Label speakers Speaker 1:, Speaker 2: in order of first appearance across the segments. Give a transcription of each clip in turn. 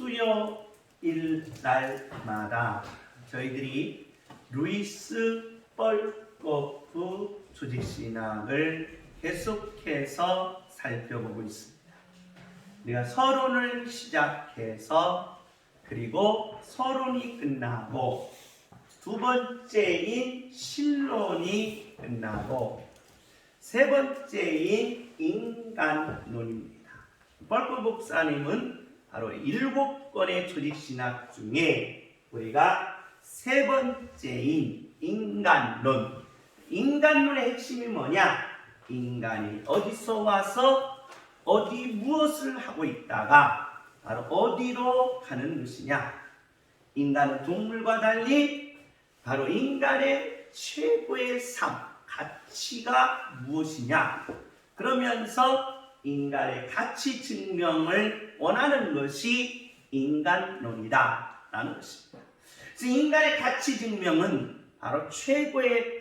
Speaker 1: 수요일 날마다 저희들이 루이스 뻘거프 조직신학을 계속해서 살펴보고 있습니다. 우리가 서론을 시작해서 그리고 서론이 끝나고 두 번째인 신론이 끝나고 세 번째인 인간론입니다. 뻘거 목사님은 바로 7권의 조직신학 중에 우리가 세 번째인 인간론. 인간론의 핵심이 뭐냐? 인간이 어디서 와서 어디 무엇을 하고 있다가 바로 어디로 가는 것이냐? 인간은 동물과 달리 바로 인간의 최고의 삶, 가치가 무엇이냐? 그러면서 인간의 가치 증명을 원하는 것이 인간론이다 라는 것입니다. 그래서 인간의 가치 증명은 바로 최고의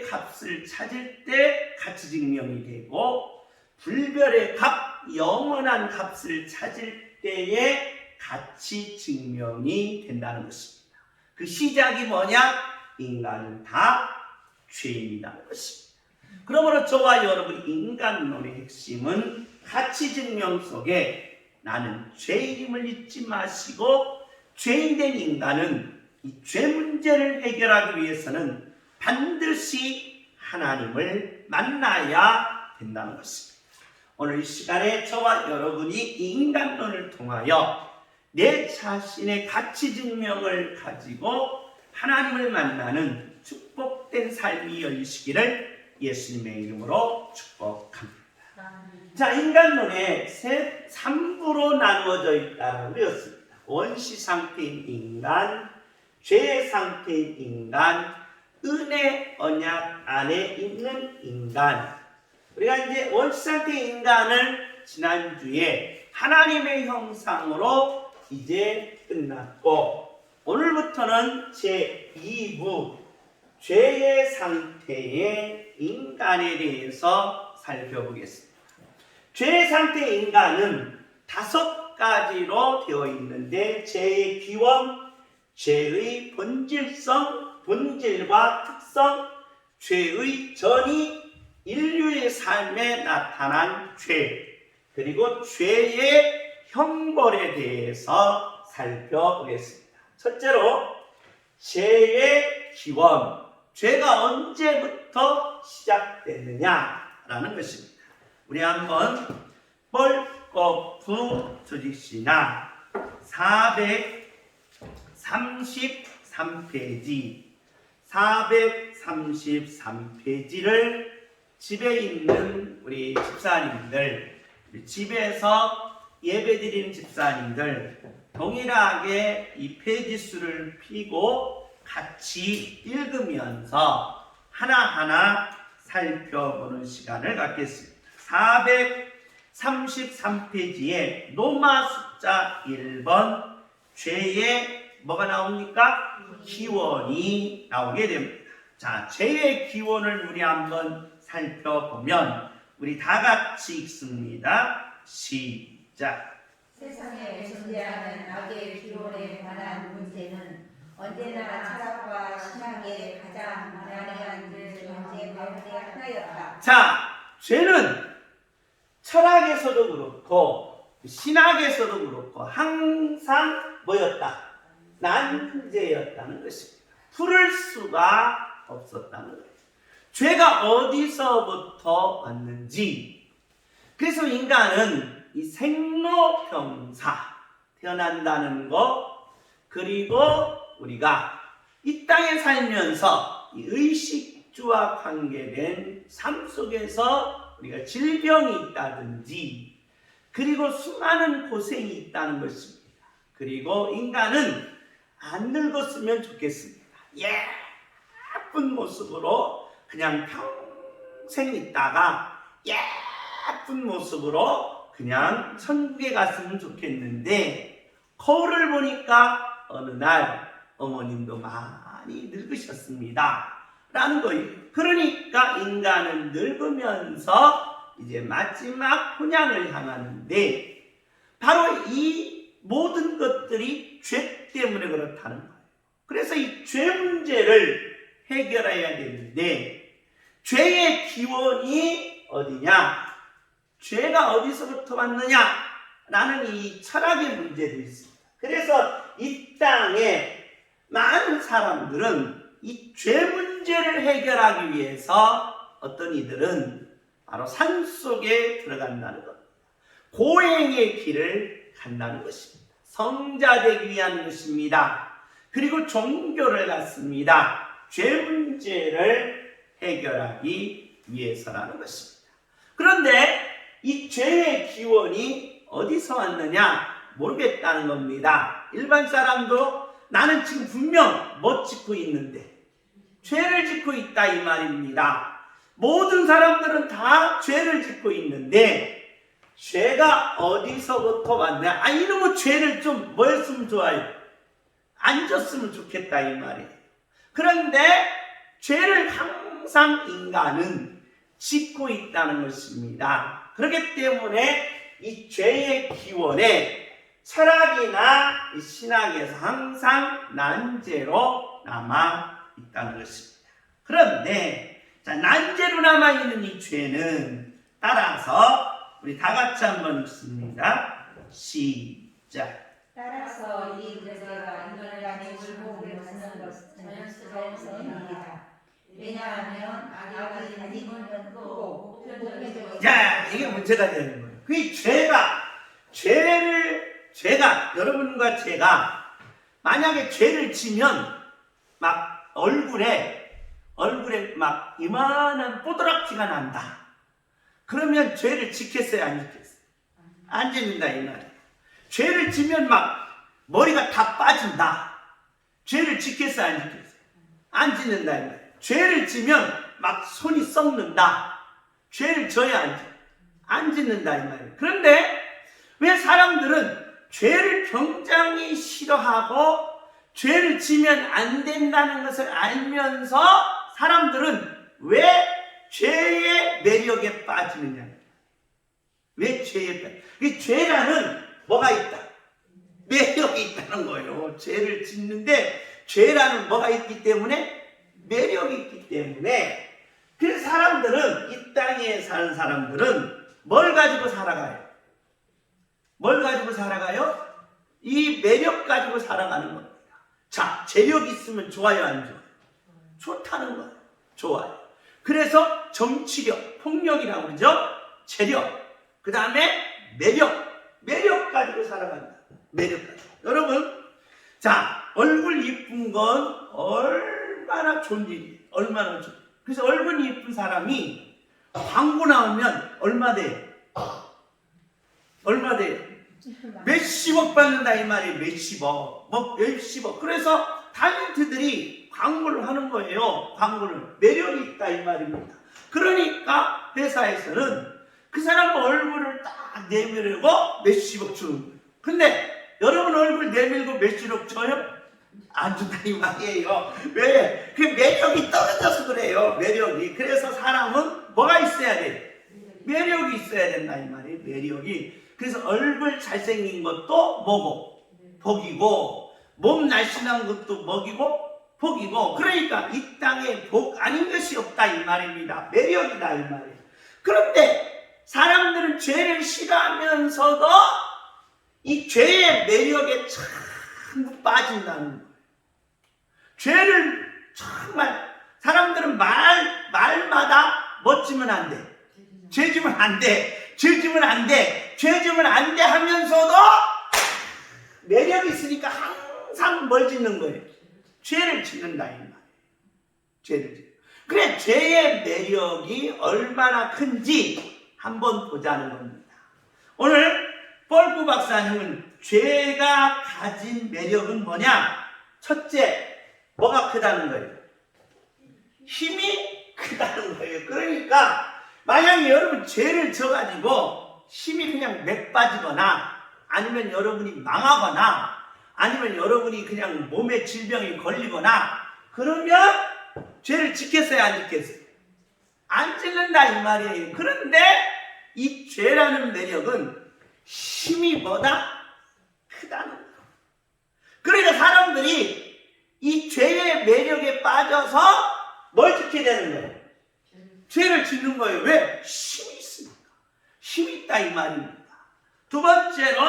Speaker 1: 값을 찾을 때 가치 증명이 되고 불별의 값, 영원한 값을 찾을 때에 가치 증명이 된다는 것입니다. 그 시작이 뭐냐? 인간은 다 죄인이라는 것입니다. 그러므로 저와 여러분 인간론의 핵심은 가치 증명 속에 나는 죄인임을 잊지 마시고 죄인된 인간은 이 죄 문제를 해결하기 위해서는 반드시 하나님을 만나야 된다는 것입니다. 오늘 이 시간에 저와 여러분이 인간론을 통하여 내 자신의 가치 증명을 가지고 하나님을 만나는 축복된 삶이 열리시기를 예수님의 이름으로 축복합니다. 자, 인간론에 3부로 나누어져 있다고 그랬습니다. 원시 상태인 인간, 죄의 상태인 인간, 은혜 언약 안에 있는 인간. 우리가 이제 원시 상태의 인간을 지난주에 하나님의 형상으로 이제 끝났고 오늘부터는 제2부 죄의 상태의 인간에 대해서 살펴보겠습니다. 죄의 상태의 인간은 5가지로 되어 있는데 죄의 기원, 죄의 본질성, 본질과 특성, 죄의 전이 인류의 삶에 나타난 죄, 그리고 죄의 형벌에 대해서 살펴보겠습니다. 첫째로 죄의 기원, 죄가 언제부터 시작됐느냐라는 것입니다. 우리 한번 뻘거프 조직신학 433페이지를 집에 있는 우리 집사님들, 집에서 예배드리는 집사님들 동일하게 이 페이지 수를 펴고 같이 읽으면서 하나하나 살펴보는 시간을 갖겠습니다. 433페이지에 로마 숫자 1번 죄의 뭐가 나옵니까? 기원이 나오게 됩니다. 자, 죄의 기원을 우리 한번 살펴보면 우리 다 같이 읽습니다. 시작.
Speaker 2: 세상에 존재하는 악의 기원에 관한 문제는 언제나 철학과 신학의 가장 난해한 문제 가운데 하나였다.
Speaker 1: 자, 죄는 철학에서도 그렇고 신학에서도 그렇고 항상 뭐였다? 난제였다는 것입니다. 풀을 수가 없었다는 거예요. 죄가 어디서부터 왔는지. 그래서 인간은 이 생로병사, 태어난다는 것, 그리고 우리가 이 땅에 살면서 이 의식주와 관계된 삶 속에서 우리가 질병이 있다든지, 그리고 수많은 고생이 있다는 것입니다. 그리고 인간은 안 늙었으면 좋겠습니다. 예쁜 모습으로 그냥 평생 있다가 예쁜 모습으로 그냥 천국에 갔으면 좋겠는데 거울을 보니까 어느 날 어머님도 많이 늙으셨습니다 라는 거예요. 그러니까 인간은 늙으면서 이제 마지막 혼양을 향하는데 바로 이 모든 것들이 죄 때문에 그렇다는 거예요. 그래서 이 죄 문제를 해결해야 되는데 죄의 기원이 어디냐? 죄가 어디서부터 왔느냐? 라는 이 철학의 문제도 있습니다. 그래서 이 땅에 많은 사람들은 이 죄 문제를 해결하기 위해서 어떤 이들은 바로 산속에 들어간다는 겁니다. 고행의 길을 간다는 것입니다. 성자 되기 위한 것입니다. 그리고 종교를 갖습니다. 죄 문제를 해결하기 위해서라는 것입니다. 그런데 이 죄의 기원이 어디서 왔느냐 모르겠다는 겁니다. 일반 사람도 나는 지금 분명 못 짓고 있는데 죄를 짓고 있다 이 말입니다. 모든 사람들은 다 죄를 짓고 있는데 죄가 어디서부터 왔냐? 아, 이놈의 죄를 좀 뭐였으면 좋아요? 안 졌으면 좋겠다 이 말이에요. 그런데 죄를 항상 인간은 짓고 있다는 것입니다. 그렇기 때문에 이 죄의 기원에 철학이나 이 신학에서 항상 난제로 남아 있다는 것입니다. 그런데 자, 난제로 남아 있는 이 죄는 따라서 우리 다 같이 한번 읽습니다. 시작.
Speaker 2: 따라서 이 죄가 인간의 굴복을 쓰는 것은 자연스러운입니다. 왜냐하면 악이 가지는 크고 보편적인
Speaker 1: 자, 이게 문제가 되는 거예요. 그 죄가 여러분과 제가 만약에 죄를 지면 막 얼굴에 막 이만한 뽀드락지가 난다. 그러면 죄를 지켰어요, 안 지켰어요? 안 짓는다 이 말이에요. 죄를 지면 막 머리가 다 빠진다. 죄를 지켰어요, 안 지켰어요? 안 짓는다 이 말이에요. 죄를 지면 막 손이 썩는다. 죄를 져야 안 짓는다 이 말이에요. 그런데 왜 사람들은 죄를 굉장히 싫어하고 죄를 지면 안 된다는 것을 알면서 사람들은 왜 죄의 매력에 빠지느냐? 왜 죄에 빠지느냐? 이 죄라는 뭐가 있다? 매력이 있다는 거예요. 죄를 짓는데 죄라는 뭐가 있기 때문에 매력이 있기 때문에 그래서 사람들은 이 땅에 사는 사람들은 뭘 가지고 살아가요? 뭘 가지고 살아가요? 이 매력 가지고 살아가는 겁니다. 자, 재력 있으면 좋아요, 안 좋아요? 좋다는 거예요. 좋아요. 그래서 정치력, 폭력이라고 그러죠? 재력, 그 다음에 매력 가지고 살아간다. 매력 가지고. 여러분, 자, 얼굴 이쁜 건 얼마나 좋은 일이에요. 얼마나 좋은. 그래서 얼굴이 이쁜 사람이 광고 나오면 얼마 돼요? 얼마 돼요? 몇십억 받는다 이 말이에요. 몇십억. 뭐 몇십억. 그래서 탤런트들이 광고를 하는 거예요. 광고를. 매력이 있다 이 말입니다. 그러니까 회사에서는 그 사람 얼굴을 딱 내밀고 몇십억 주는 거예요. 근데 여러분 얼굴 내밀고 몇십억 줘요? 안 준다 이 말이에요. 왜? 그 매력이 떨어져서 그래요. 매력이. 그래서 사람은 뭐가 있어야 돼? 매력이 있어야 된다 이 말이에요. 매력이. 그래서 얼굴 잘생긴 것도 뭐고? 복이고, 몸 날씬한 것도 먹이고 복이고. 그러니까 이 땅에 복 아닌 것이 없다 이 말입니다. 매력이다 이 말이에요. 그런데 사람들은 죄를 싫어하면서도 이 죄의 매력에 참 빠진다는 거예요. 죄를 정말 사람들은 말마다 멋지면 안 돼. 죄 지면 안 돼. 죄 지면 안 돼. 죄 지면 안 돼 하면서도 매력이 있으니까 항상 뭘 짓는 거예요? 죄를 짓는다 이 말이에요. 죄를 짓는. 그래 죄의 매력이 얼마나 큰지 한번 보자는 겁니다. 오늘 뻘구 박사님은 죄가 가진 매력은 뭐냐? 첫째, 뭐가 크다는 거예요? 힘이 크다는 거예요. 그러니까 만약에 여러분 죄를 져가지고 힘이 그냥 맥 빠지거나 아니면 여러분이 망하거나 아니면 여러분이 그냥 몸에 질병이 걸리거나 그러면 죄를 지켰어요, 안 지켰어요? 안 짓는다 이 말이에요. 그런데 이 죄라는 매력은 힘이 뭐다? 크다는 거. 그러니까 사람들이 이 죄의 매력에 빠져서 뭘 짓게 되는 거예요? 죄를 짓는 거예요. 왜? 힘이 있으니까. 힘이 있다 이 말입니다. 두 번째로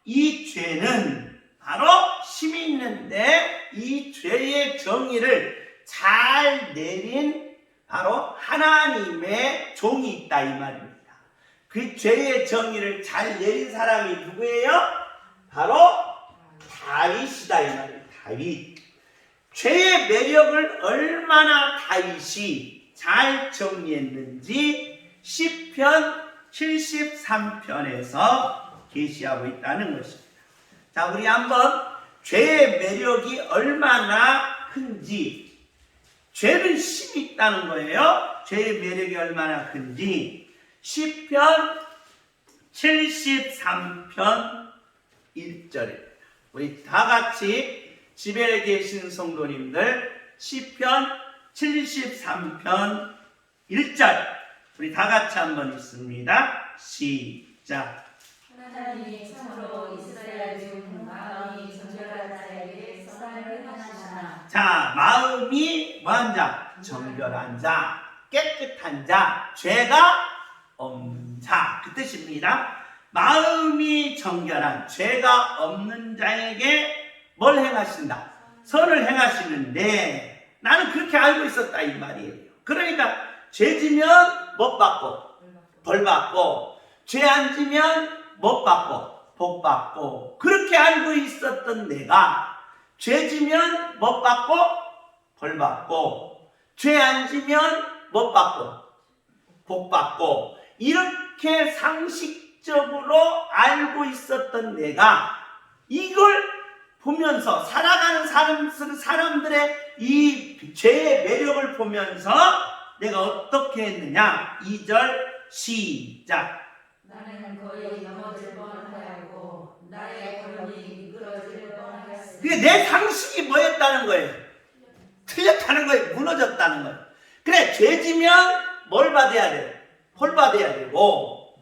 Speaker 1: 이 죄는 바로 힘이 있는데 이 죄의 정의를 잘 내린 바로 하나님의 종이 있다 이 말입니다. 그 죄의 정의를 잘 내린 사람이 누구예요? 바로 다윗이다 이 말이에요. 다윗. 죄의 매력을 얼마나 다윗이 잘 정리했는지 시편 73편에서 계시하고 있다는 것입니다. 자, 우리 한번 죄의 매력이 얼마나 큰지, 죄는 힘이 있다는 거예요. 죄의 매력이 얼마나 큰지 시편 73편 1절입니다. 우리 다 같이 집에 계신 성도님들 시편 73편 1절 우리 다 같이 한번 읽습니다. 시작.
Speaker 2: 하나님이 참으로 이스라엘 중 마음이 정결한 자에게 선을 행하시나.
Speaker 1: 자, 마음이 뭐한 자? 정결한 자, 깨끗한 자, 죄가 없는 자, 그 뜻입니다. 마음이 정결한 죄가 없는 자에게 뭘 행하신다? 선을 행하시는데 나는 그렇게 알고 있었다 이 말이에요. 그러니까 죄 지면 못 받고 벌 받고, 죄 안 지면 못 받고 복 받고, 그렇게 알고 있었던 내가 죄 지면 못 받고 벌 받고, 죄 안 지면 못 받고 복 받고, 이렇게 상식적으로 알고 있었던 내가 이걸 보면서 살아가는 사람들의 이 죄의 매력을 보면서 내가 어떻게 했느냐? 2절 시작.
Speaker 2: 나는 거의 넘어질 뻔하였고 나의 걸음이 미끄러질 뻔하였으니.
Speaker 1: 그게 내 상식이 뭐였다는 거예요? 틀렸다는 거예요. 무너졌다는 거예요. 그래, 죄 지면 뭘 받아야 돼요? 벌 받아야 되고,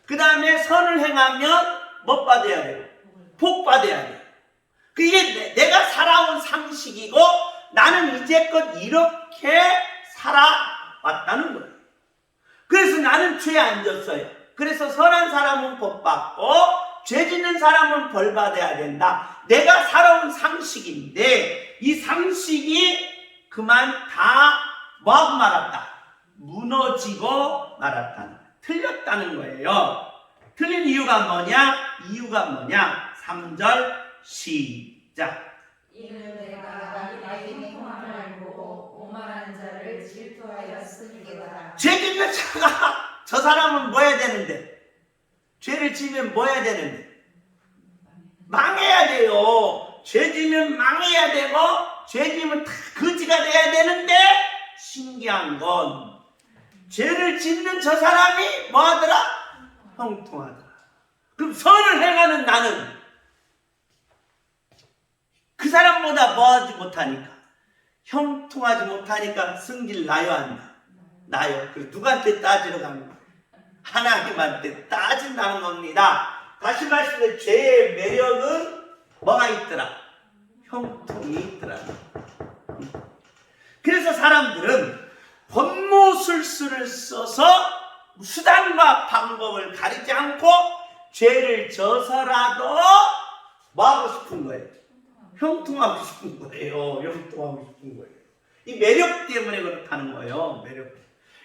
Speaker 1: 그 다음에 선을 행하면 못 받아야 되고 복 받아야 돼요. 그게 내가 살아온 상식이고 나는 이제껏 이렇게 살아왔다는 거예요. 그래서 나는 죄 안 졌어요. 그래서 선한 사람은 복 받고 죄 짓는 사람은 벌 받아야 된다. 내가 살아온 상식인데 이 상식이 그만 다 뭐하고 말았다? 무너지고 말았다는 거예요. 틀렸다는 거예요. 틀린 이유가 뭐냐? 이유가 뭐냐? 3절 시작.
Speaker 2: 이는 내가 나의 행함을 보고 오만한 자를 질투하였으니까.
Speaker 1: 죄 짓는 자가 저 사람은 뭐 해야 되는데? 죄를 지면 뭐 해야 되는데? 망해야 돼요. 죄 지면 망해야 되고 죄 지면 다 거지가 돼야 되는데, 신기한 건 죄를 짓는 저 사람이 뭐 하더라? 형통하더라. 그럼 선을 행하는 나는 그 사람보다 뭐 하지 못하니까, 형통하지 못하니까 승질 나요 안 나? 나요. 그래서 누구한테 따지러 가는 거예요? 하나님한테 따진다는 겁니다. 다시 말씀드려, 죄의 매력은 뭐가 있더라? 형통이 있더라. 그래서 사람들은 권모술수를 써서 수단과 방법을 가리지 않고 죄를 져서라도 뭐 하고 싶은 거예요? 형통하고 싶은 거예요. 형통하고 싶은 거예요. 이 매력 때문에 그렇다는 거예요. 매력.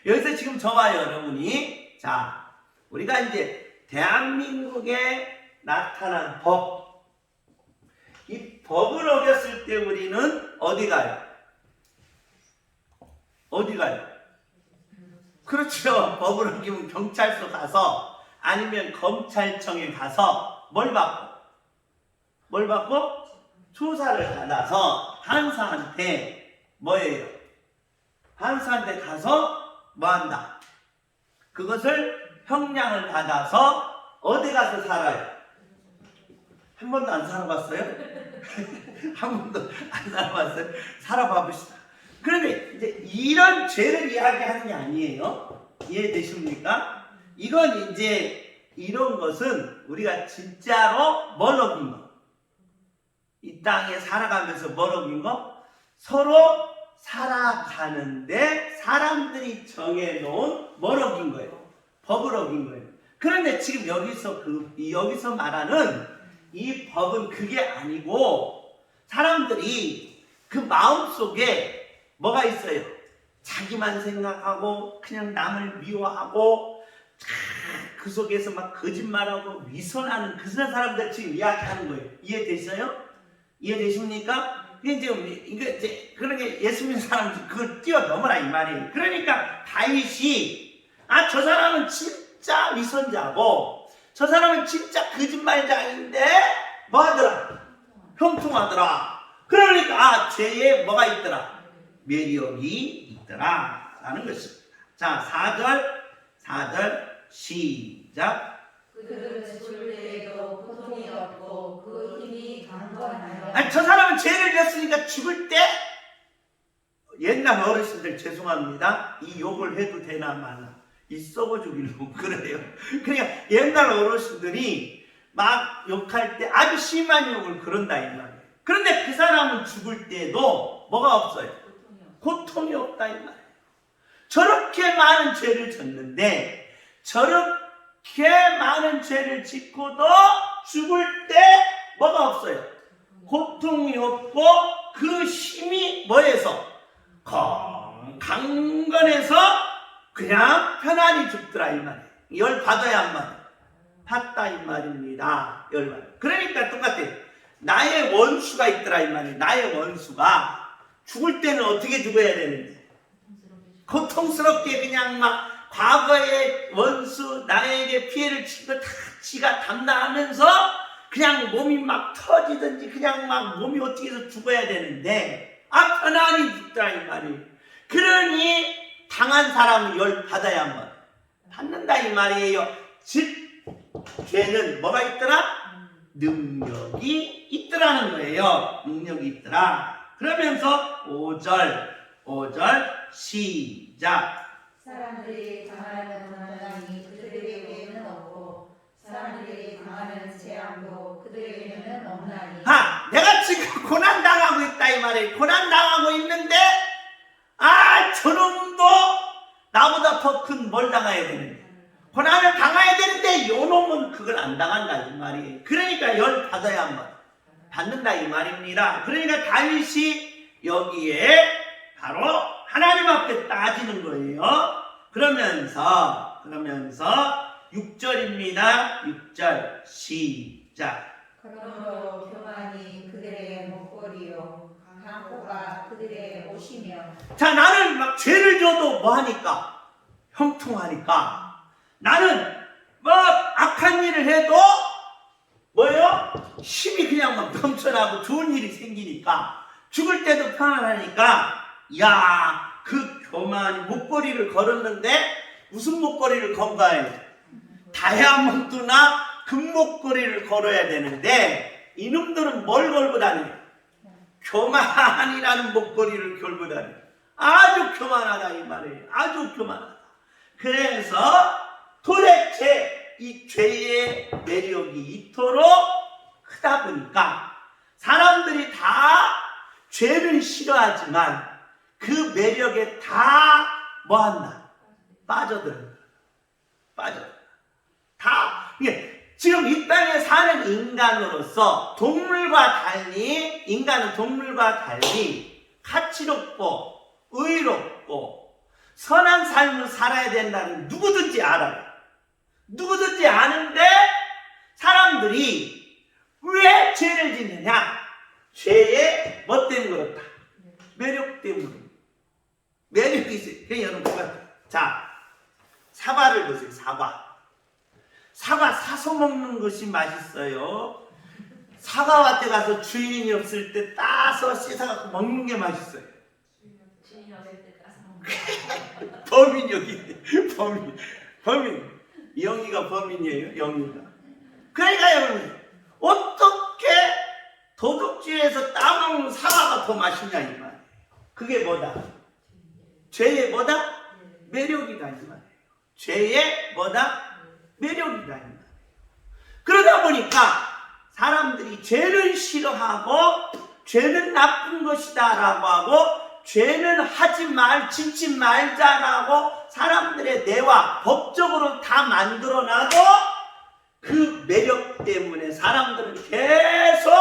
Speaker 1: 여기서 지금 저와 여러분이, 자, 우리가 이제 대한민국에 나타난 법, 이 법을 어겼을 때 우리는 어디 가요? 어디 가요? 그렇죠. 법을 어기면 경찰서 가서, 아니면 검찰청에 가서 뭘 받고? 뭘 받고? 조사를 받아서 판사한테 뭐예요? 판사한테 가서 뭐 한다? 그것을 형량을 받아서 어디 가서 살아요? 한 번도 안 살아봤어요? 한 번도 안 살아봤어요? 살아봐봅시다. 그런데 이제 이런 죄를 이야기하는 게 아니에요. 이해되십니까? 이건 이제 이런 것은 우리가 진짜로 뭘 어긴 거? 이 땅에 살아가면서 뭘 어긴 거? 서로 살아가는데 사람들이 정해놓은 뭘 어긴 거예요? 법을 어긴 거예요. 그런데 지금 여기서 말하는 이 법은 그게 아니고 사람들이 그 마음속에 뭐가 있어요? 자기만 생각하고 그냥 남을 미워하고 그 속에서 막 거짓말하고 위선하는 그런 사람들 지금 이야기하는 거예요. 이해되세요? 이해되십니까? 이제 그러게 예수 믿는 사람들 그걸 뛰어넘어라 이 말이에요. 그러니까 다윗이 저 사람은 진짜 위선자고 저 사람은 진짜 거짓말자인데 뭐 하더라? 형통하더라. 그러니까 죄에 뭐가 있더라? 매력이 있더라 라는 것입니다. 자, 4절 시작.
Speaker 2: 그들은 죽을 때에도 고통이 없고 그 힘이 강건하여.
Speaker 1: 저 사람은 죄를 졌으니까 죽을 때 옛날 어르신들 죄송합니다. 이 욕을 해도 되나 마나 이 썩어 죽이려고 그래요. 그러니까 옛날 어르신들이 막 욕할 때 아주 심한 욕을 그런다 이 말이에요. 그런데 그 사람은 죽을 때도 뭐가 없어요? 고통이 없다 이 말이에요. 저렇게 많은 죄를 졌는데 저렇게 많은 죄를 짓고도 죽을 때 뭐가 없어요? 고통이 없고 그 힘이 뭐에서? 강건해서 그냥 편안히 죽더라 이 말이에요. 열 받아야 한 말. 받다 이 말입니다. 열 받아. 그러니까 똑같아요. 나의 원수가 있더라 이 말이에요. 나의 원수가 죽을 때는 어떻게 죽어야 되는데? 고통스럽게 그냥 막 과거의 원수 나에게 피해를 친 거 다 지가 담당하면서 그냥 몸이 막 터지든지 그냥 막 몸이 어떻게 해서 죽어야 되는데 편안히 죽더라 이 말이에요. 그러니 당한 사람은 열 받아야 한번 받는다 이 말이에요. 즉 죄는 뭐가 있더라? 능력이 있더라는 거예요. 능력이 있더라. 그러면서 5절 시작.
Speaker 2: 사람들이 당하는 고난이 그들에게는 없고 사람들이 당하는 재앙도 그들에게는 없나니.
Speaker 1: 내가 지금 고난 당하고 있다 이 말이에요. 고난 당하고 있는데 저놈도 나보다 더 큰 뭘 당해야 되는데 고난을 당해야 되는데 요놈은 그걸 안 당한다 이 말이에요. 그러니까 열 받아야 한번 받는다 이 말입니다. 그러니까 다윗이 여기에 바로 하나님 앞에 따지는 거예요. 그러면서 6절입니다. 6절 시작.
Speaker 2: 그러므로 교만이 그들의 목걸이요 강포가 그들의 옷이며.
Speaker 1: 자, 나는 막 죄를 져도 뭐하니까? 형통하니까. 나는 뭐 악한 일을 해도 뭐예요? 힘이 그냥 막 넘쳐나고 좋은 일이 생기니까 죽을 때도 편안하니까 그 교만이 목걸이를 걸었는데 무슨 목걸이를 건가요? 다이아몬드나 금목걸이를 걸어야 되는데 이놈들은 뭘 걸고 다녀요? 교만이라는 목걸이를 걸고 다녀요. 아주 교만하다 이 말이에요. 아주 교만하다. 그래서 도대체 이 죄의 매력이 이토록 크다 보니까 사람들이 다 죄를 싫어하지만 그 매력에 다 뭐한다? 빠져들어요. 지금 이 땅에 사는 인간으로서 인간은 동물과 달리 가치롭고 의롭고 선한 삶을 살아야 된다는 누구든지 알아요. 누구든지 아는데 사람들이 왜 죄를 짓느냐? 죄의 뭐 때문에 그렇다? 매력 때문에. 매력이 있어요. 그냥 여러분 똑같아요. 자, 사과를 보세요. 사과 사서 먹는 것이 맛있어요. 사과밭에 가서 주인이 없을 때 따서 씻어갖고 먹는 게 맛있어요.
Speaker 2: 주인 없을 때 따서 먹는.
Speaker 1: 범인 여기 있네. 범인. 영희가 범인이에요. 영희가. 그러니까 여러분 어떻게 도둑질에서 따먹는 사과가 더 맛있냐 이 말이에요. 그게 뭐다? 죄의 뭐다? 매력이다 이 말이에요. 죄의 뭐다? 매력이다 이 말이에요. 그러다 보니까 사람들이 죄를 싫어하고 죄는 나쁜 것이다 라고 하고 죄는 하지 짓지 말자라고 사람들의 뇌와 법적으로 다 만들어놔도 그 매력 때문에 사람들은 계속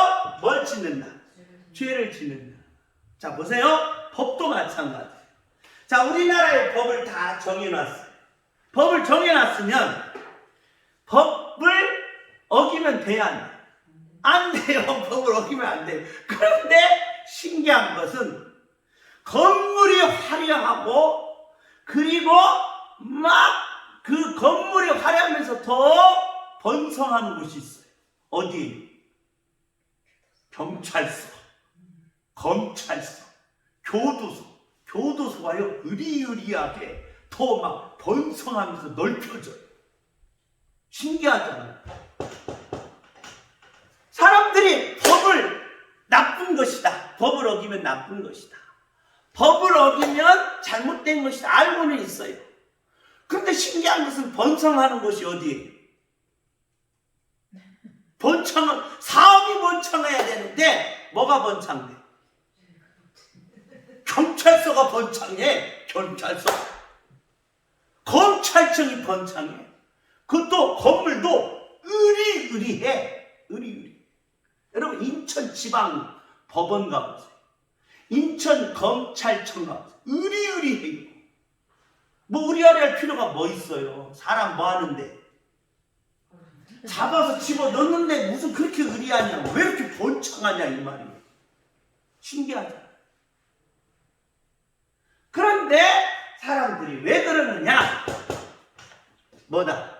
Speaker 1: 뭘 짓는다? 죄를 짓는다. 자, 보세요. 법도 마찬가지예요. 자, 우리나라의 법을 다 정해놨어요. 법을 정해놨으면 법을 어기면 돼야 안 돼요? 안 돼요. 법을 어기면 안 돼요. 그런데 신기한 것은 건물이 화려하고 그리고 막 그 건물이 화려하면서 더 번성하는 곳이 있어요. 어디? 경찰서, 검찰서, 교도소. 교도소가요 으리으리하게 더 막 번성하면서 넓혀져요. 신기하잖아요. 사람들이 법을 나쁜 것이다. 법을 어기면 나쁜 것이다. 법을 어기면 잘못된 것이다. 알고는 있어요. 그런데 신기한 것은 번성하는 곳이 어디예요? 사업이 번창해야 되는데 뭐가 번창돼? 경찰서가 번창해. 경찰서. 검찰청이 번창해. 그것도 건물도 으리으리해. 으리으리. 여러분 인천지방법원 가보세요. 인천검찰청 가보세요. 으리으리해요. 뭐 으리으리할 필요가 뭐 있어요? 사람 뭐 하는데? 잡아서 집어넣는데 무슨 그렇게 의리하냐? 왜 이렇게 번창하냐 이 말이에요. 신기하죠? 그런데 사람들이 왜 그러느냐? 뭐다?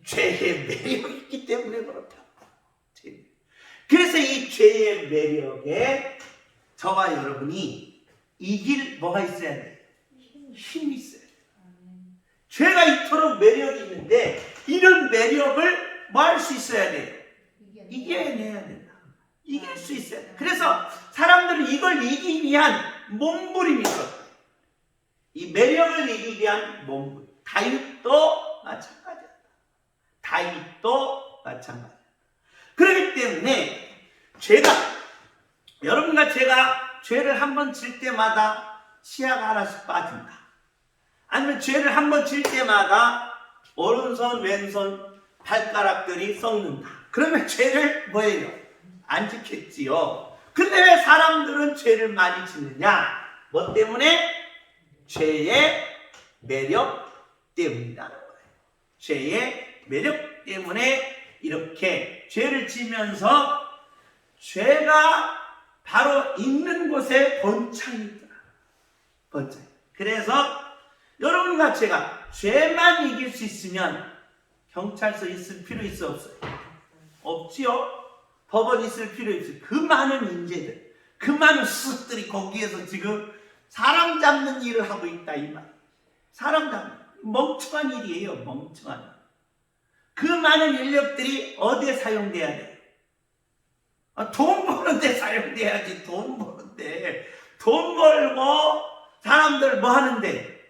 Speaker 1: 죄의 매력이 있기 때문에 그렇다. 그래서 이 죄의 매력에 저와 여러분이 이길 뭐가 있어야 돼? 힘이 있어야 돼. 죄가 이토록 매력이 있는데 이런 매력을 뭐 할 수 있어야 돼요? 이겨내야 된다. 이길 수 있어야 돼. 그래서 사람들은 이걸 이기기 위한 몸부림이 있어. 이 매력을 이기기 위한 몸부림. 다윗도 마찬가지다. 다윗도 마찬가지다. 그렇기 때문에 여러분과 제가 죄를 한 번 질 때마다 치아가 하나씩 빠진다. 아니면 죄를 한 번 질 때마다 오른손, 왼손, 발가락들이 썩는다. 그러면 죄를 뭐예요? 안 지켰지요. 근데 왜 사람들은 죄를 많이 짓느냐? 뭐 때문에? 죄의 매력 때문이라는 거예요. 죄의 매력 때문에 이렇게 죄를 지면서 죄가 바로 있는 곳에 번창이 있더라. 번창. 그래서 여러분과 제가 죄만 이길 수 있으면 경찰서 있을 필요 있어 없어요? 없지요. 법원 있을 필요 있어요. 그 많은 인재들, 그 많은 수석들이 거기에서 지금 사람 잡는 일을 하고 있다 이 말. 사람 잡는 멍청한 일이에요. 멍청한 일. 그 많은 인력들이 어디에 사용돼야 돼? 돈 버는데 사용돼야지. 돈 버는데. 돈 벌고 사람들 뭐 하는데?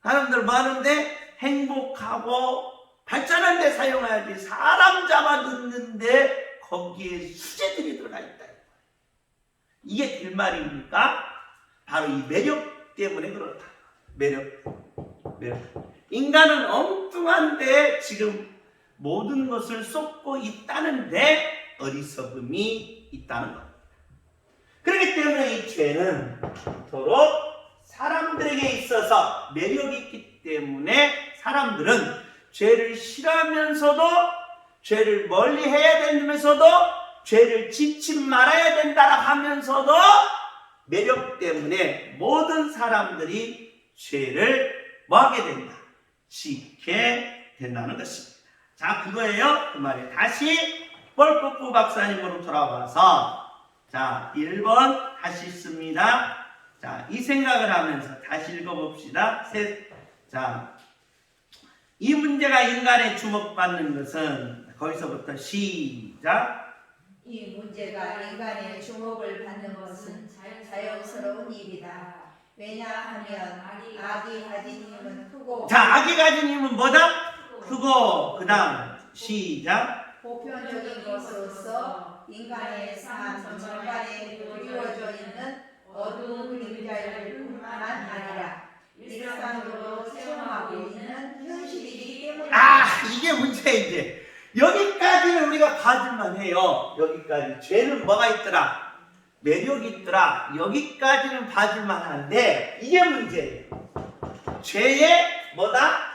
Speaker 1: 사람들 뭐 하는데? 행복하고 발전한 데 사용해야지. 사람 잡아 넣는데 거기에 수재들이 들어가 있다. 이게 될 말입니까? 바로 이 매력 때문에 그렇다. 매력. 인간은 엉뚱한데 지금 모든 것을 쏟고 있다는데 어리석음이 있다는 것. 그렇기 때문에 이 죄는 도로 사람들에게 있어서 매력이 있기 때문에 사람들은 죄를 싫어하면서도 죄를 멀리 해야 되면서도 죄를 짓지 말아야 된다 하면서도 매력 때문에 모든 사람들이 죄를 뭐 하게 된다? 짓게 된다는 것입니다. 자, 그거예요. 그 말에 다시 뻘꼬꾸 박사님으로 돌아와서 자, 1번 다시 씁니다. 자, 이 생각을 하면서 다시 읽어봅시다. 자, 이 문제가 인간의 주목받는 것은 거기서부터 시작.
Speaker 2: 이 문제가 인간의 주목을 받는 것은 자연스러운 일이다. 왜냐하면 아기 가진 힘은 크고.
Speaker 1: 자, 아기 가진 힘은 뭐다? 크고 그 다음 시작.
Speaker 2: 보편적인 것으로서 인간의 삶 전반에 그리워져 있는 어두운 그림자를 뿐만 아니라 일상적으로 체험하고 있는 현실이기 때문에
Speaker 1: 이게 문제야 이제. 여기까지는 우리가 봐줄만 해요. 여기까지. 죄는 뭐가 있더라? 매력이 있더라. 여기까지는 봐줄만 한데 이게 문제예요. 죄의 뭐다?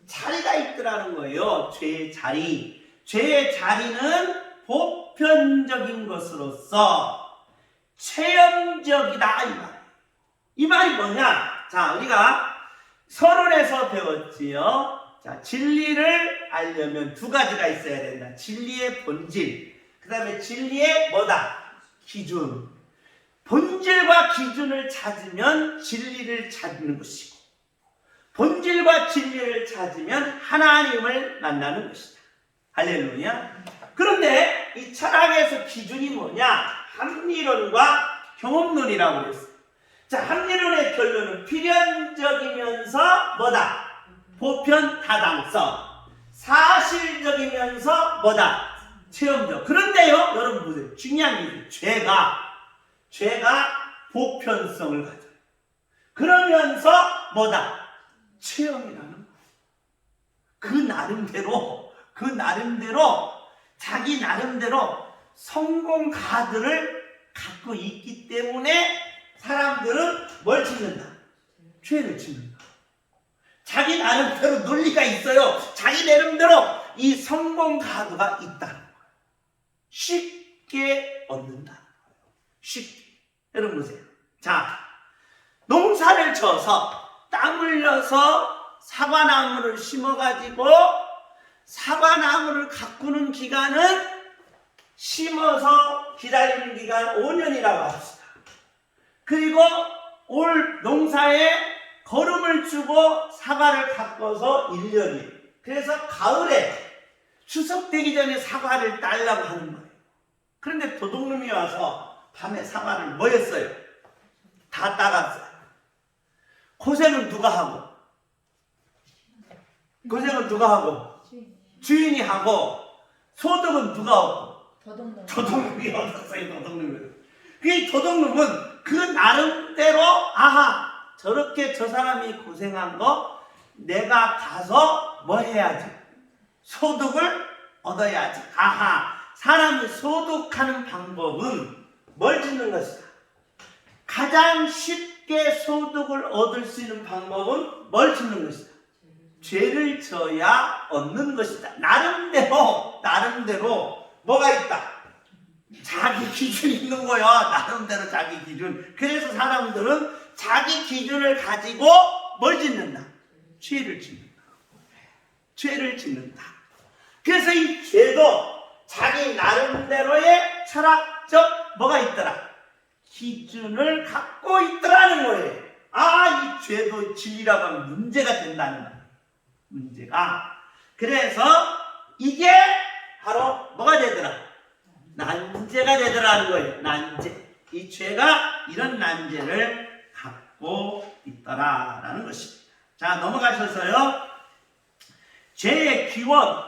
Speaker 1: 자리가 있더라는 거예요. 죄의 자리. 죄의 자리는 보편적인 것으로서 체험적이다 이 말. 이 말이 뭐냐? 자, 우리가 서론에서 배웠지요. 자, 진리를 알려면 두 가지가 있어야 된다. 진리의 본질. 그 다음에 진리의 뭐다? 기준. 본질과 기준을 찾으면 진리를 찾는 것이고, 본질과 진리를 찾으면 하나님을 만나는 것이다. 할렐루야. 그런데 이 철학에서 기준이 뭐냐? 합리론과 경험론이라고 그랬어요. 자, 합리론의 결론은 필연적이면서 뭐다? 보편 타당성. 사실적이면서 뭐다? 체험적. 그런데요, 여러분 보세요. 중요한 게 있어요. 죄가 보편성을 가져요. 그러면서 뭐다? 체험이라는 거예요. 그 나름대로 자기 나름대로 성공 카드를 갖고 있기 때문에 사람들은 뭘 짓는다? 죄를 짓는다. 자기 나름대로 논리가 있어요. 자기 나름대로 이 성공 카드가 있다는 거예요. 쉽게 얻는다는 거예요. 쉽게. 여러분 보세요. 자, 농사를 져서 땀 흘려서 사과나무를 심어가지고 사과나무를 가꾸는 기간은 심어서 기다리는 기간 5년이라고 합시다. 그리고 올 농사에 거름을 주고 사과를 가꿔서 1년이에요. 그래서 가을에 추석 되기 전에 사과를 따려고 하는 거예요. 그런데 도둑놈이 와서 밤에 사과를 뭐 했어요? 다 따갔어요. 고생은 누가 하고? 주인이 하고. 소득은 누가 얻고? 도둑놈이 얻었어요. 도둑놈이. 그 도둑놈은 그 나름대로 저렇게 저 사람이 고생한 거 내가 가서 뭐 해야지? 소득을 얻어야지. 사람이 소득하는 방법은 뭘 짓는 것이다? 가장 쉽게 소득을 얻을 수 있는 방법은 뭘 짓는 것이다? 죄를 져야 얻는 것이다. 나름대로 뭐가 있다? 자기 기준이 있는 거야. 나름대로 자기 기준. 그래서 사람들은 자기 기준을 가지고 뭘 짓는다? 죄를 짓는다. 그래서 이 죄도 자기 나름대로의 철학적 뭐가 있더라? 기준을 갖고 있더라는 거예요. 이 죄도 진리라고 하면 문제가 된다는 거예요. 문제가. 그래서 이게 바로 뭐가 되더라? 난제가 되더라는 거예요. 난제. 이 죄가 이런 난제를 갖고 있더라라는 것입니다. 자, 넘어가셔서요. 죄의 기원.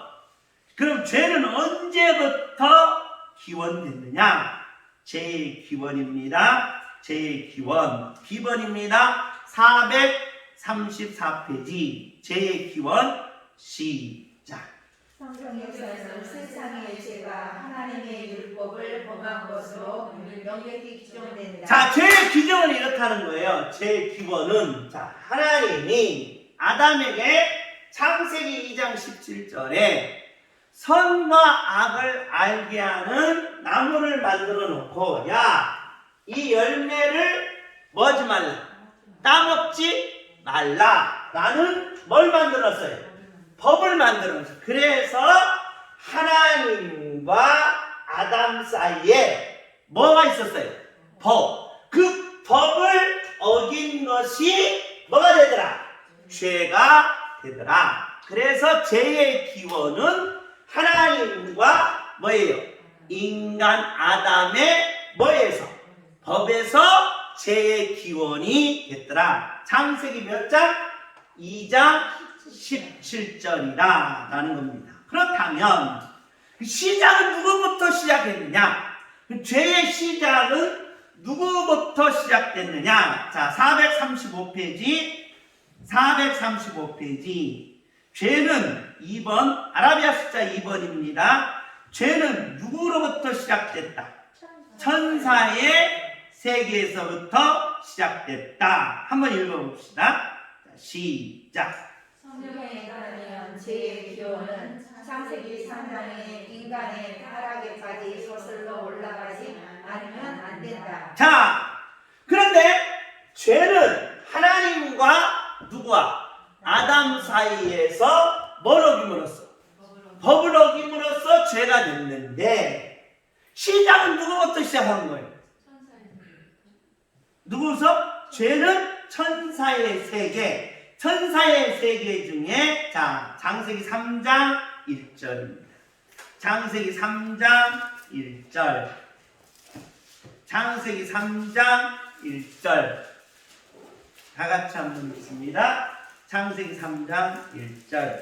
Speaker 1: 그럼 죄는 언제부터 기원됐느냐? 죄의 기원입니다. 죄의 기원. 기원입니다. 434페이지. 죄의 기원 시작.
Speaker 2: 성경에서는 세상의 죄가 하나님의 율법을 범한 것으로 명백히 규정된다.
Speaker 1: 자, 죄의 규정은 이렇다는 거예요. 죄의 기원은 하나님이 아담에게 창세기 2장 17절에 선과 악을 알게 하는 나무를 만들어 놓고 이 열매를 뭐 하지 말라? 따먹지 말라라는 뭘 만들었어요? 법을 만들었어요. 그래서 하나님과 아담 사이에 뭐가 있었어요? 법. 그 법을 어긴 것이 뭐가 되더라? 죄가 되더라. 그래서 죄의 기원은 하나님과 뭐예요? 인간 아담의 뭐에서? 법에서 죄의 기원이 됐더라. 창세기 몇 장? 2장 17절이다 라는 겁니다. 그렇다면 시작은 누구부터 시작했느냐? 죄의 시작은 누구부터 시작됐느냐? 자, 435페이지. 죄는 2번, 아라비아 숫자 2번입니다. 죄는 누구로부터 시작됐다? 천사의 세계에서부터 시작됐다. 한번 읽어봅시다. 자, 시작.
Speaker 2: 성경에 따르면 죄의 기원은 창세기 3장의 인간의 타락에까지 서슬러 올라가지 않으면 안 된다.
Speaker 1: 자, 그런데 죄는 하나님과 누구와? 아담 사이에서 뭘 어김으로써? 법을 어김으로써 죄가 됐는데 시작은 누구부터 시작한 거예요? 누구서? 죄는 천사의 세계. 천사의 세계 중에 자, 창세기 3장 1절입니다. 창세기 3장 1절. 창세기 3장 1절. 다 같이 한번 읽습니다. 창세기 3장 1절.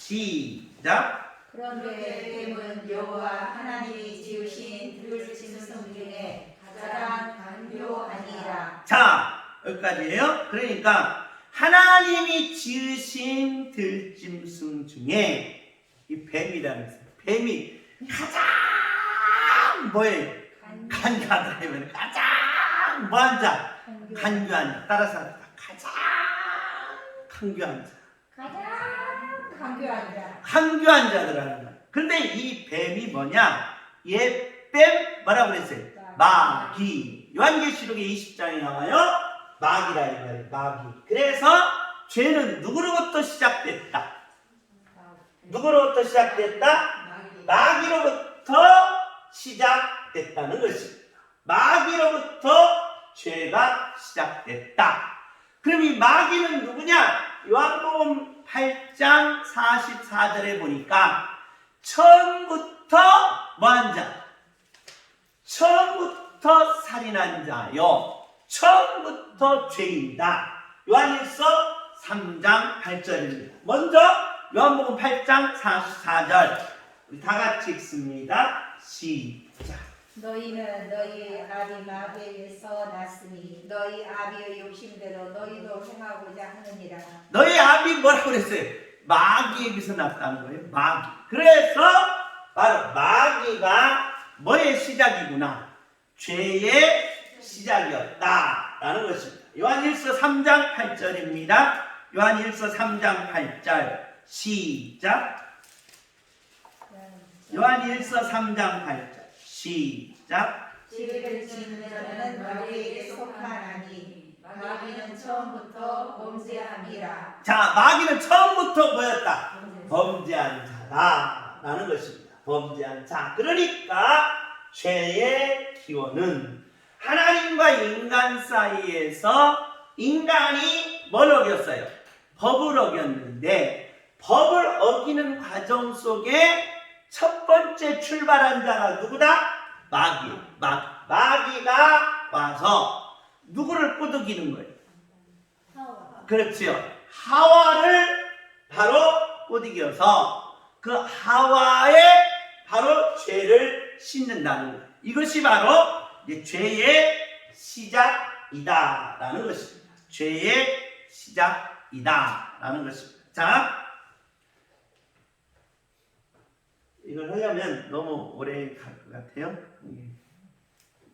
Speaker 1: 시작.
Speaker 2: 그런데 뱀은 여호와 하나님이 지으신 들짐승 중에 가장 간교하니라.
Speaker 1: 자, 여기까지예요. 그러니까 하나님이 지으신 들짐승 중에 이 뱀이라는 거예요. 뱀이 가장 뭐예요? 간교하다. 가장 뭐한 자? 간교한 자. 따라서 가장 간교한 자.
Speaker 2: 가장 간교하니라.
Speaker 1: 간교한 자들하는 거예요. 그런데 이 뱀이 뭐냐? 뱀 뭐라고 그랬어요? 마귀. 요한계시록의 20장에 나와요. 마귀라 이 말이에요. 마귀. 그래서 죄는 누구로부터 시작됐다? 누구로부터 시작됐다? 마귀로부터 시작됐다는 것입니다. 마귀로부터 죄가 시작됐다. 그럼 이 마귀는 누구냐? 요한복음 8장 44절에 보니까 처음부터 뭐한 자? 처음부터 살인한 자요. 처음부터 죄인이다. 요한일서 3장 8절입니다. 먼저 요한복음 8장 44절 우리 다 같이 읽습니다. 시작.
Speaker 2: 너희는 너희 아비 마귀에게서 났으니 너희 아비의 욕심대로 너희도 행하고자 하느니라.
Speaker 1: 너희 아비 뭐라고 그랬어요? 마귀에게서 났다는 거예요. 마귀. 그래서 바로 마귀가 뭐의 시작이구나? 죄의 시작이었다라는 것입니다. 요한일서 3장 8절입니다. 요한일서 3장 8절 시작. 요한일서 3장 8절 시작.
Speaker 2: 죄를 짓는 자는 마귀에게 속하나니 마귀는 처음부터 범죄함이라.
Speaker 1: 자, 마귀는 처음부터 뭐였다? 범죄한 자다라는 것입니다. 범죄한 자. 그러니까 죄의 기원은 하나님과 인간 사이에서 인간이 뭘 어겼어요? 법을 어겼는데 법을 어기는 과정 속에 첫 번째 출발한 자가 누구다? 마귀가 와서 누구를 꼬드기는 거예요? 그렇지요. 하와를 바로 꼬드겨서 그 하와의 바로 죄를 씻는다는 거예요. 이것이 바로 이제 죄의 시작이다라는 것입니다. 죄의 시작이다라는 것입니다. 자, 이걸 하려면 너무 오래 갈 것 같아요.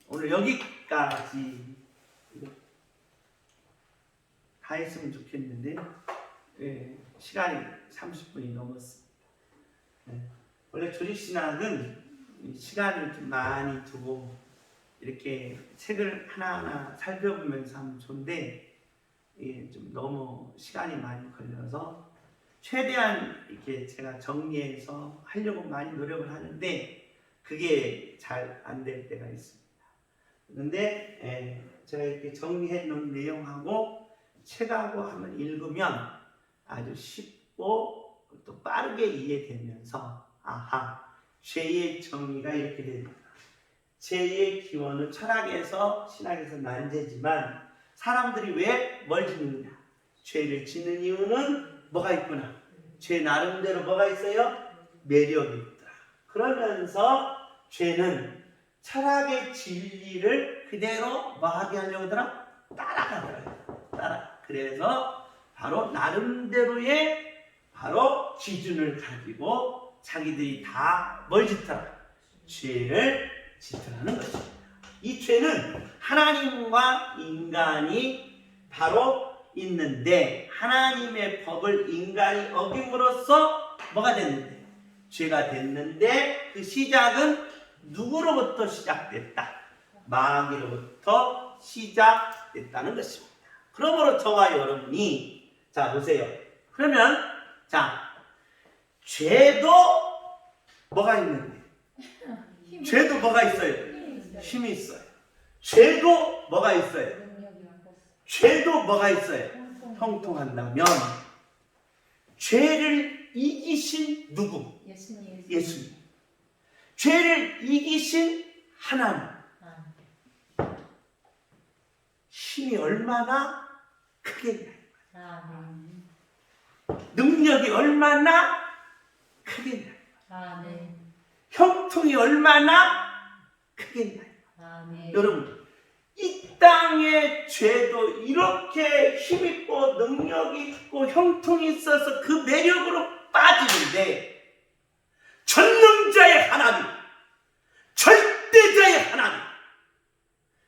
Speaker 1: 오늘 여기까지 다 했으면 좋겠는데 시간이 30분이 넘었습니다. 원래 조직신학은 시간을 좀 많이 두고 이렇게 책을 하나하나 살펴보면서 하면 좋은데 좀 너무 시간이 많이 걸려서 최대한 이렇게 제가 정리해서 하려고 많이 노력을 하는데 그게 잘 안 될 때가 있습니다. 그런데 제가 이렇게 정리해 놓은 내용하고 책하고 한번 읽으면 아주 쉽고 또 빠르게 이해되면서 아하, 죄의 정의가 이렇게 됩니다. 죄의 기원은 철학에서 신학에서 난제지만 사람들이 왜 뭘 짓느냐? 죄를 짓는 이유는 뭐가 있구나? 죄 나름대로 뭐가 있어요? 매력이 있더라. 그러면서 죄는 철학의 진리를 그대로 뭐하게 하려고 하더라? 따라가더라고요. 따라. 그래서 바로 나름대로의 바로 기준을 가지고 자기들이 다 뭘 짓더라? 죄를 짓더라는 것입니다. 이 죄는 하나님과 인간이 바로 있는데 하나님의 법을 인간이 어김으로써 뭐가 됐는데? 죄가 됐는데 그 시작은 누구로부터 시작됐다? 마귀로부터 시작됐다는 것입니다. 그러므로 저와 여러분이 자 보세요. 그러면 자 죄도 뭐가 있는데? 죄도 뭐가 있어요? 힘이 있어요. 죄도 뭐가 있어요? 죄도 뭐가 있어요? 형통한다면 죄를 이기신 누구? 예수님. 죄를 이기신 하나님. 힘이 얼마나 크겠냐. 능력이 얼마나 크겠냐. 형통이 얼마나 크겠냐. 여러분, 이 땅의 죄도 이렇게 힘있고 능력이 있고 형통이 있어서 그 매력으로 빠지는데 전능자의 하나님, 절대자의 하나님,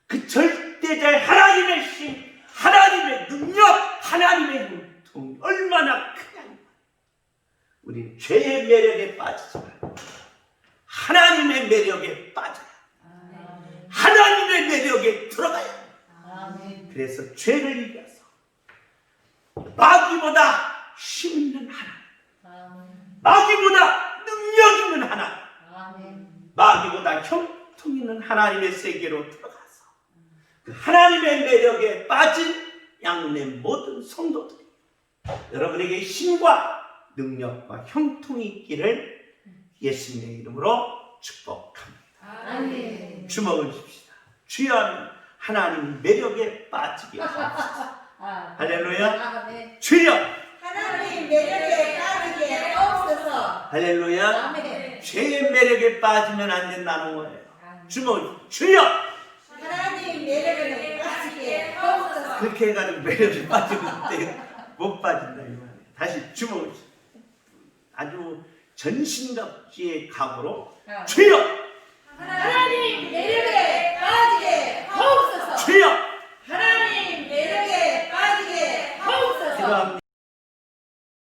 Speaker 1: 그 절대자의 하나님의 힘, 하나님의 능력, 하나님의 형통이 얼마나 크냐. 우리는 죄의 매력에 빠지지 말고 하나님의 매력에 빠져야 하나님의 매력에 들어가야 돼. 그래서 죄를 이겨서 마귀보다 힘 있는 하나님, 마귀보다 능력 있는 하나님, 마귀보다 형통 있는 하나님의 세계로 들어가서 그 하나님의 매력에 빠진 양내 모든 성도들이 여러분에게 힘과 능력과 형통이 있기를 예수님의 이름으로 축복합니다.
Speaker 2: 아멘.
Speaker 1: 주먹을 줍시다. 주여 하나님 매력에 빠지게 하옵소서. 할렐루야. 주여
Speaker 2: 하나님 매력에 빠지게 없어서.
Speaker 1: 할렐루야.
Speaker 2: 아멘.
Speaker 1: 죄의 매력에 빠지면 안 된다는 거예요. 주먹 주여
Speaker 2: 하나님 매력에 빠지게 없어서.
Speaker 1: 그렇게 해가지고 매력에 빠지고 그때 못 빠진다 이 말이에요. 다시 주먹을 아주 전신갑주의 각오로 주여
Speaker 2: 하나님 매력에 빠지게 없어서.
Speaker 1: 주여